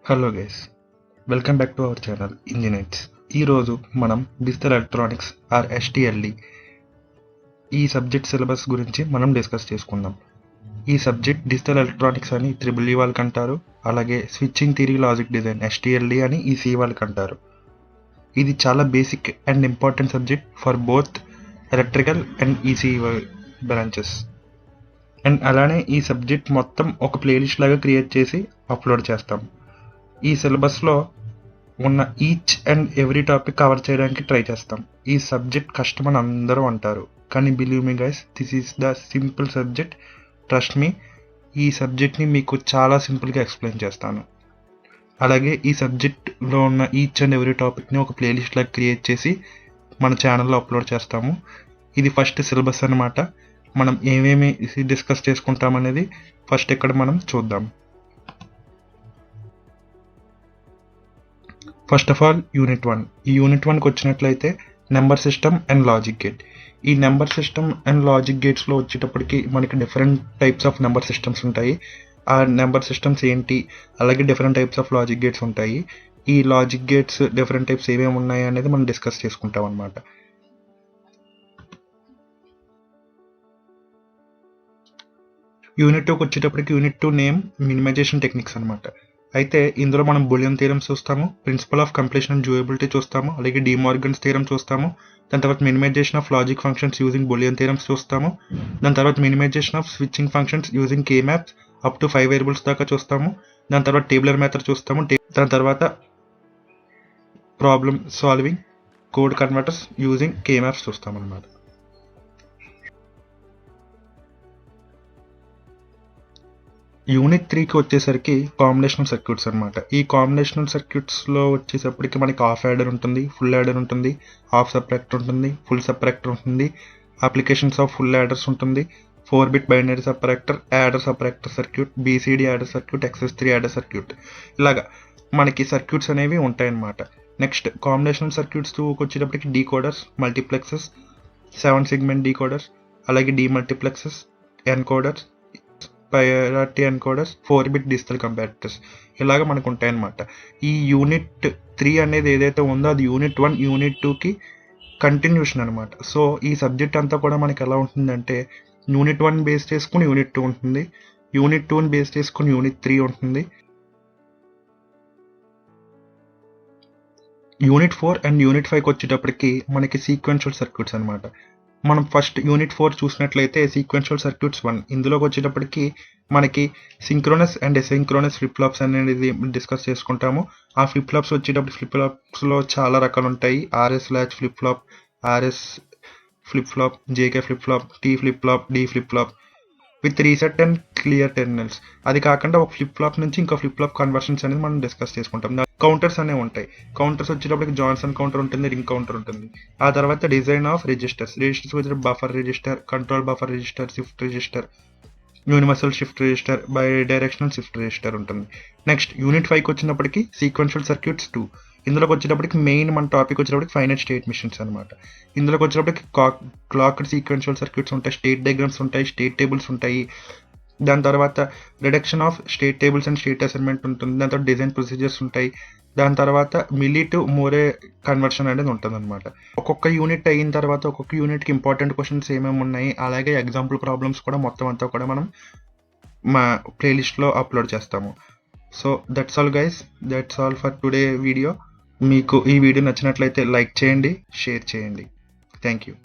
Hello guys, welcome back to our channel engineers. ఈరోజు మనం digital electronics or ఎస్టిఎల్ఈ ఈ subject syllabus గురించి మనం డిస్కస్ చేసుకుందాం. ఈ సబ్జెక్ట్ డిజిటల్ ఎలక్ట్రానిక్స్ అని త్రిబుల్ వాళ్ళకి అంటారు, అలాగే స్విచ్చింగ్ థియరీ లాజిక్ డిజైన్ ఎస్టిఎల్ఈ అని ఈసీ వాళ్ళకి అంటారు. ఇది చాలా basic and important subject for both electrical and EC branches. And అలానే ఈ సబ్జెక్ట్ మొత్తం ఒక ప్లేలిస్ట్ లాగా క్రియేట్ చేసి అప్లోడ్ చేస్తాం. ఈ సిలబస్లో ఉన్న each and every topic cover చేయడానికి ట్రై చేస్తాం. ఈ సబ్జెక్ట్ కష్టమని అందరూ అంటారు, కానీ believe me guys, this is the simple subject. Trust me, ఈ సబ్జెక్ట్ని మీకు చాలా సింపుల్గా ఎక్స్ప్లెయిన్ చేస్తాను. అలాగే ఈ సబ్జెక్ట్లో ఉన్న ఈచ్ అండ్ ఎవ్రీ టాపిక్ని ఒక ప్లేలిస్ట్ లాగా క్రియేట్ చేసి మన ఛానల్లో అప్లోడ్ చేస్తాము. ఇది ఫస్ట్ సిలబస్ అన్నమాట. మనం ఏమేమి డిస్కస్ చేసుకుంటామనేది ఫస్ట్ ఇక్కడ మనం చూద్దాం. First of all unit 1. ఈ యూనిట్ 1కి వచ్చినట్లయితే number system and logic gate. ఈ నెంబర్ సిస్టమ్ అండ్ లాజిక్ గేట్స్లో వచ్చేటప్పటికి మనకి different types of number systems ఉంటాయి. ఆ నెంబర్ సిస్టమ్స్ ఏంటి, అలాగే different types of logic gates ఉంటాయి. ఈ లాజిక్ గేట్స్ డిఫరెంట్ టైప్స్ ఏమేమి ఉన్నాయి అనేది మనం డిస్కస్ చేసుకుంటాం అన్నమాట. యూనిట్ 2కి వచ్చేటప్పటికి యూనిట్ 2 నేమ్ మినిమైజేషన్ టెక్నిక్స్ అనమాట. అయితే ఇందులో మనం బూలియన్ థియరమ్స్ చూస్తాము, ప్రిన్సిపల్ ఆఫ్ కంప్లీషన్ అండ్ డ్యూయబిలిటీ చూస్తాము, అలాగే డి మోర్గన్స్ థియరమ్ చూస్తాము. దాని తర్వాత minimisation of logic functions using Boolean theorems చూస్తాము. దాని తర్వాత minimisation of switching functions using K maps up to 5 variables దాకా చూస్తాము. దాని తర్వాత టేబులర్ మెథడ్ చూస్తాము. దాని తర్వాత problem solving code converters using కే మ్యాప్స్ చూస్తాం అన్నమాట. యూనిట్ 3కి వచ్చేసరికి కాంబినేషనల్ సర్క్యూట్స్ అనమాట. ఈ కాంబినేషనల్ సర్క్యూట్స్లో వచ్చేసప్పటికి మనకి హాఫ్ యాడర్ ఉంటుంది, ఫుల్ యాడర్ ఉంటుంది, హాఫ్ సబ్ట్రాక్టర్ ఉంటుంది, ఫుల్ సబ్ట్రాక్టర్ ఉంటుంది, అప్లికేషన్స్ ఆఫ్ ఫుల్ యాడర్స్ ఉంటుంది, 4-bit binary subtractor, adder subtractor circuit, BCD adder circuit, XS3 adder circuit, ఇలాగా మనకి సర్క్యూట్స్ అనేవి ఉంటాయన్నమాట. నెక్స్ట్ కాంబినేషనల్ సర్క్యూట్స్ 2కి వచ్చేటప్పటికి డీకోడర్స్, మల్టీప్లెక్సెస్, 7 సెగ్మెంట్ డీకోడర్స్, అలాగే demultiplexers, encoders, priority encoders, 4-bit digital comparators, ఇలాగ మనకు ఉంటాయన్నమాట. ఈ యూనిట్ 3 అనేది ఏదైతే ఉందో అది యూనిట్ 1 యూనిట్ 2కి కంటిన్యూషన్ అనమాట. సో ఈ సబ్జెక్ట్ అంతా కూడా మనకి ఎలా ఉంటుందంటే యూనిట్ 1 బేస్ చేసుకుని యూనిట్ 2 ఉంటుంది, యూనిట్ 2ని బేస్ చేసుకుని యూనిట్ 3 ఉంటుంది, యూనిట్ 4 అండ్ యూనిట్ 5కి వచ్చేటప్పటికి మనకి సీక్వెన్షియల్ సర్క్యూట్స్ అనమాట. మనం ఫస్ట్ యూనిట్ 4 చూసినట్లయితే సీక్వెన్షియల్ సర్క్యూట్స్ 1. ఇందులోకి వచ్చేటప్పటికి మనకి synchronous and asynchronous flip flops అనేది డిస్కస్ చేసుకుంటాము. ఆ ఫ్లిప్ ఫ్లాప్స్ వచ్చేటప్పుడు ఫ్లిప్ ఫ్లాప్స్లో చాలా రకాలు ఉంటాయి. RS latch flip flop, RS flip flop, JK flip flop, T flip flop, D flip flop with reset and clear terminals. అది కాకుండా ఒక ఫ్లిప్ ఫ్లాప్ నుంచి ఇంకో ఫ్లిప్ ఫ్లాప్ కన్వర్షన్స్ అనేది మనం డిస్కస్ చేసుకుంటాం. కౌంటర్స్ అనేవి ఉంటాయి. కౌంటర్స్ వచ్చేటప్పటికి జాన్సన్ కౌంటర్ ఉంటుంది, రింగ్ కౌంటర్ ఉంటుంది. ఆ తర్వాత డిజైన్ ఆఫ్ రిజిస్టర్స్ వచ్చేటప్పుడు buffer register, control buffer register, shift register, universal shift register, by directional shift register ఉంటుంది. నెక్స్ట్ యూనిట్ 5కి వచ్చినప్పటికి సీక్వెన్షియల్ సర్క్యూట్స్ 2. ఇందులోకి వచ్చేటప్పటికి మెయిన్ మన టాపిక్ వచ్చేటప్పటికి ఫైనైట్ స్టేట్ మిషన్స్ అనమాట. ఇందులోకి వచ్చేటప్పటికి క్లాక్డ్ సీక్వెన్షియల్ సర్క్యూట్స్ ఉంటాయి, స్టేట్ డయాగ్రామ్స్ ఉంటాయి, స్టేట్ టేబుల్స్ ఉంటాయి. దాని తర్వాత reduction of state tables and state assignment ఉంటుంది. దాని తర్వాత డిజైన్ ప్రొసీజర్స్ ఉంటాయి. దాని తర్వాత మిల్లీ టు మోరే కన్వర్షన్ అనేది ఉంటుంది అనమాట. ఒక్కొక్క యూనిట్ అయిన తర్వాత ఒక్కొక్క యూనిట్కి ఇంపార్టెంట్ క్వశ్చన్స్ ఏమేమి ఉన్నాయి, అలాగే ఎగ్జాంపుల్ ప్రాబ్లమ్స్ కూడా మొత్తం అంతా కూడా మనం మా ప్లేలిస్ట్లో అప్లోడ్ చేస్తాము. So that's all guys, that's all for today video. మీకు ఈ వీడియో నచ్చినట్లయితే లైక్ చేయండి, షేర్ చేయండి. Thank you.